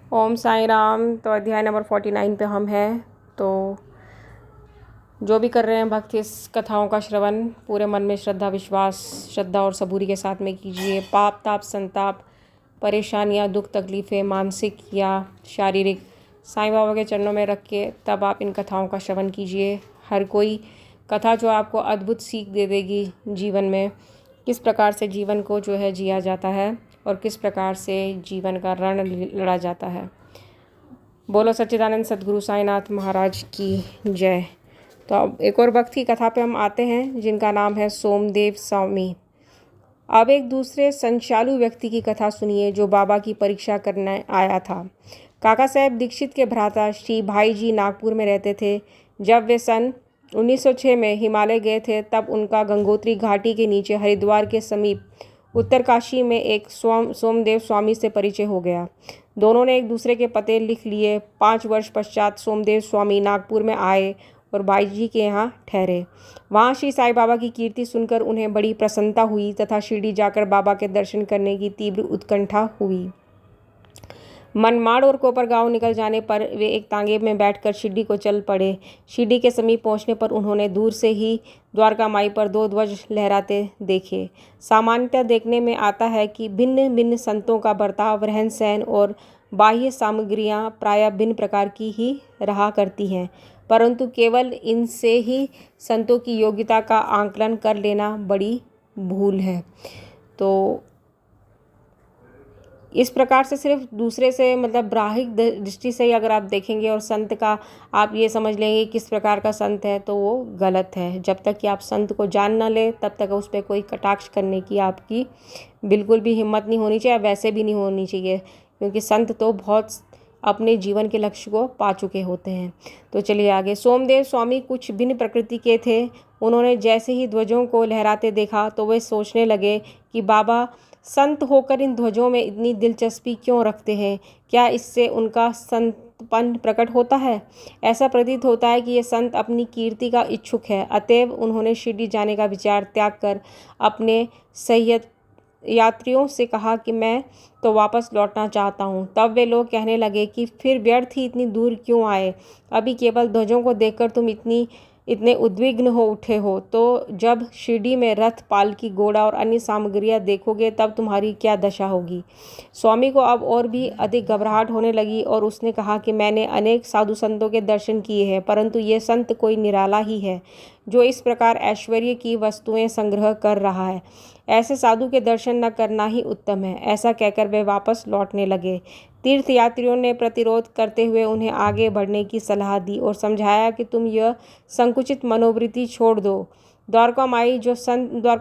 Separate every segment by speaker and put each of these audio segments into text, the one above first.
Speaker 1: ओम साई राम। तो अध्याय नंबर 49 पे हम हैं। तो जो भी कर रहे हैं भक्त इस कथाओं का श्रवण पूरे मन में श्रद्धा और सबूरी के साथ में कीजिए। पाप ताप संताप परेशानियां दुख तकलीफ़ें मानसिक या शारीरिक साईं बाबा के चरणों में रख के तब आप इन कथाओं का श्रवण कीजिए। हर कोई कथा जो आपको अद्भुत सीख दे देगी जीवन में, किस प्रकार से जीवन को जो है जिया जाता है और किस प्रकार से जीवन का रण लड़ा जाता है। बोलो सच्चिदानंद सद्गुरु साईनाथ महाराज की जय। तो अब एक और भक्त की कथा पे हम आते हैं जिनका नाम है सोमदेव स्वामी। अब एक दूसरे संचालु व्यक्ति की कथा सुनिए जो बाबा की परीक्षा करने आया था। काका साहेब दीक्षित के भ्राता श्री भाई जी नागपुर में रहते थे। जब वे सन 1906 में हिमालय गए थे तब उनका गंगोत्री घाटी के नीचे हरिद्वार के समीप उत्तरकाशी में एक सोमदेव स्वामी से परिचय हो गया। दोनों ने एक दूसरे के पते लिख लिए। 5 वर्ष पश्चात सोमदेव स्वामी नागपुर में आए और भाई जी के यहाँ ठहरे। वहाँ श्री साईं बाबा की कीर्ति सुनकर उन्हें बड़ी प्रसन्नता हुई तथा शिरडी जाकर बाबा के दर्शन करने की तीव्र उत्कंठा हुई। मनमाड़ और कोपरगांव निकल जाने पर वे एक तांगे में बैठकर शिरडी को चल पड़े। शिरडी के समीप पहुंचने पर उन्होंने दूर से ही द्वारका माई पर 2 ध्वज लहराते देखे। सामान्यतः देखने में आता है कि भिन्न भिन्न संतों का बर्ताव, रहन सहन और बाह्य सामग्रियां प्रायः भिन्न प्रकार की ही रहा करती हैं, परंतु केवल इनसे ही संतों की योग्यता का आंकलन कर लेना बड़ी भूल है। तो इस प्रकार से सिर्फ दूसरे से बाह्यिक दृष्टि से ही अगर आप देखेंगे और संत का आप ये समझ लेंगे किस प्रकार का संत है तो वो गलत है। जब तक कि आप संत को जान ना ले तब तक उस पर कोई कटाक्ष करने की आपकी बिल्कुल भी हिम्मत नहीं होनी चाहिए, वैसे भी नहीं होनी चाहिए, क्योंकि संत तो बहुत अपने जीवन के लक्ष्य को पा चुके होते हैं। तो चलिए आगे। सोमदेव स्वामी कुछ भिन्न प्रकृति के थे। उन्होंने जैसे ही ध्वजों को लहराते देखा तो वे सोचने लगे कि बाबा संत होकर इन ध्वजों में इतनी दिलचस्पी क्यों रखते हैं? क्या इससे उनका संतपन प्रकट होता है? ऐसा प्रतीत होता है कि ये संत अपनी कीर्ति का इच्छुक है। अतएव उन्होंने शिरडी जाने का विचार त्याग कर अपने यात्रियों से कहा कि मैं तो वापस लौटना चाहता हूँ। तब वे लोग कहने लगे कि फिर व्यर्थ ही इतनी दूर क्यों आए? अभी केवल ध्वजों को देखकर तुम इतने उद्विग्न हो उठे हो, तो जब शिरडी में रथ, पालकी, घोड़ा और अन्य सामग्रियां देखोगे तब तुम्हारी क्या दशा होगी? स्वामी को अब और भी अधिक घबराहट होने लगी और उसने कहा कि मैंने अनेक साधु संतों के दर्शन किए हैं, परंतु ये संत कोई निराला ही है जो इस प्रकार ऐश्वर्य की वस्तुएं संग्रह कर रहा है। ऐसे साधु के दर्शन न करना ही उत्तम है। ऐसा कहकर वे वापस लौटने लगे। तीर्थयात्रियों ने प्रतिरोध करते हुए उन्हें आगे बढ़ने की सलाह दी और समझाया कि तुम यह संकुचित मनोवृत्ति छोड़ दो। द्वारका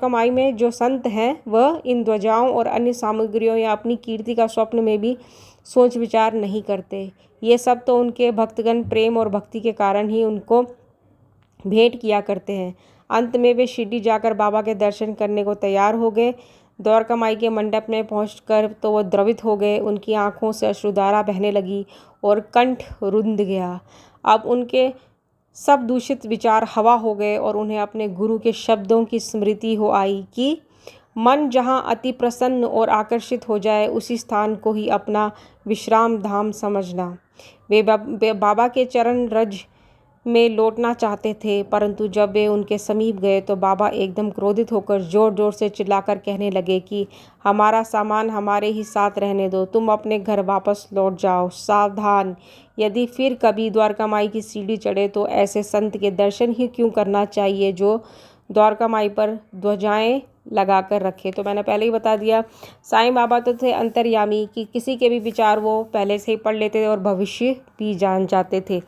Speaker 1: माई में जो संत हैं वह इन ध्वजाओं और अन्य सामग्रियों या अपनी कीर्ति का स्वप्न में भी सोच विचार नहीं करते। ये सब तो उनके भक्तगण प्रेम और भक्ति के कारण ही उनको भेंट किया करते हैं। अंत में वे शिरडी जाकर बाबा के दर्शन करने को तैयार हो गए। द्वारका माई के मंडप में पहुंचकर तो वो द्रवित हो गए। उनकी आंखों से अश्रुधारा बहने लगी और कंठ रुंध गया। अब उनके सब दूषित विचार हवा हो गए और उन्हें अपने गुरु के शब्दों की स्मृति हो आई कि मन जहाँ अति प्रसन्न और आकर्षित हो जाए उसी स्थान को ही अपना विश्राम धाम समझना। वे बाबा के चरण रज में लौटना चाहते थे, परंतु जब वे उनके समीप गए तो बाबा एकदम क्रोधित होकर जोर जोर से चिल्लाकर कहने लगे कि हमारा सामान हमारे ही साथ रहने दो, तुम अपने घर वापस लौट जाओ। सावधान, यदि फिर कभी द्वारका माई की सीढ़ी चढ़े तो ऐसे संत के दर्शन ही क्यों करना चाहिए जो द्वारका माई पर ध्वजाएं लगा कर रखे। तो मैंने पहले ही बता दिया, साईं बाबा तो थे अंतर्यामी कि किसी के भी विचार वो पहले से ही पढ़ लेते थे और भविष्य भी जान जाते थे।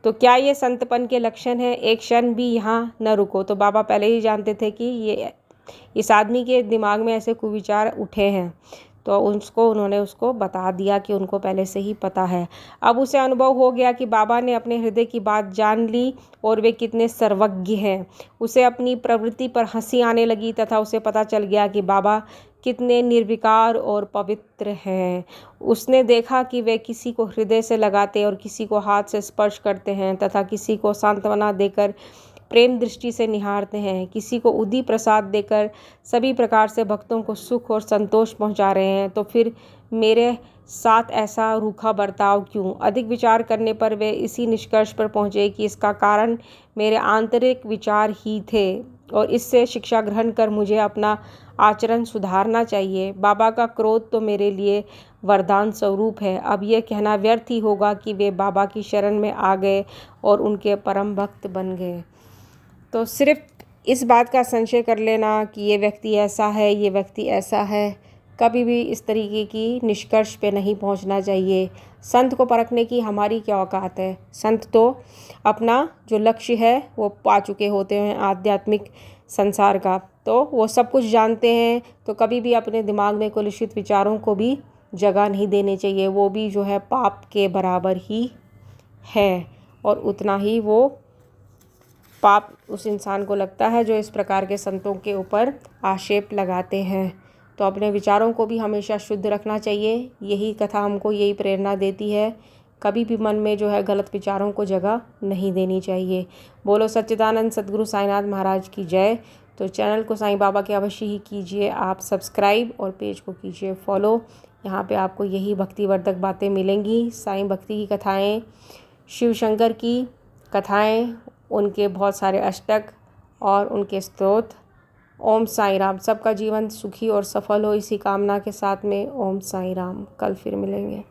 Speaker 1: तो क्या ये संतपन के लक्षण है? एक क्षण भी यहाँ न रुको। तो बाबा पहले ही जानते थे कि ये इस आदमी के दिमाग में ऐसे कुविचार उठे हैं, तो उन्होंने उसको बता दिया कि उनको पहले से ही पता है। अब उसे अनुभव हो गया कि बाबा ने अपने हृदय की बात जान ली और वे कितने सर्वज्ञ हैं। उसे अपनी प्रवृत्ति पर हंसी आने लगी तथा उसे पता चल गया कि बाबा कितने निर्विकार और पवित्र हैं। उसने देखा कि वे किसी को हृदय से लगाते और किसी को हाथ से स्पर्श करते हैं तथा किसी को सांत्वना देकर प्रेम दृष्टि से निहारते हैं, किसी को उदी प्रसाद देकर सभी प्रकार से भक्तों को सुख और संतोष पहुंचा रहे हैं। तो फिर मेरे साथ ऐसा रूखा बर्ताव क्यों? अधिक विचार करने पर वे इसी निष्कर्ष पर पहुँचे कि इसका कारण मेरे आंतरिक विचार ही थे और इससे शिक्षा ग्रहण कर मुझे अपना आचरण सुधारना चाहिए। बाबा का क्रोध तो मेरे लिए वरदान स्वरूप है। अब यह कहना व्यर्थ ही होगा कि वे बाबा की शरण में आ गए और उनके परम भक्त बन गए। तो सिर्फ इस बात का संशय कर लेना कि ये व्यक्ति ऐसा है, ये व्यक्ति ऐसा है, कभी भी इस तरीके की निष्कर्ष पे नहीं पहुंचना चाहिए। संत को परखने की हमारी क्या औकात है? संत तो अपना जो लक्ष्य है वो पा चुके होते हैं आध्यात्मिक संसार का, तो वो सब कुछ जानते हैं। तो कभी भी अपने दिमाग में कलुषित विचारों को भी जगह नहीं देनी चाहिए। वो भी जो है पाप के बराबर ही है और उतना ही वो पाप उस इंसान को लगता है जो इस प्रकार के संतों के ऊपर आक्षेप लगाते हैं। तो अपने विचारों को भी हमेशा शुद्ध रखना चाहिए। यही कथा हमको यही प्रेरणा देती है। कभी भी मन में जो है गलत विचारों को जगह नहीं देनी चाहिए। बोलो सच्चिदानंद सद्गुरु साईनाथ महाराज की जय। तो चैनल को साईं बाबा के अवश्य ही कीजिए आप सब्सक्राइब और पेज को कीजिए फॉलो। यहाँ पे आपको यही भक्तिवर्धक बातें मिलेंगी। साईं भक्ति की कथाएँ, शिव शंकर की कथाएँ, उनके बहुत सारे अष्टक और उनके स्तोत्र। ओम साईं राम। सबका जीवन सुखी और सफल हो इसी कामना के साथ में। ओम साईं राम। कल फिर मिलेंगे।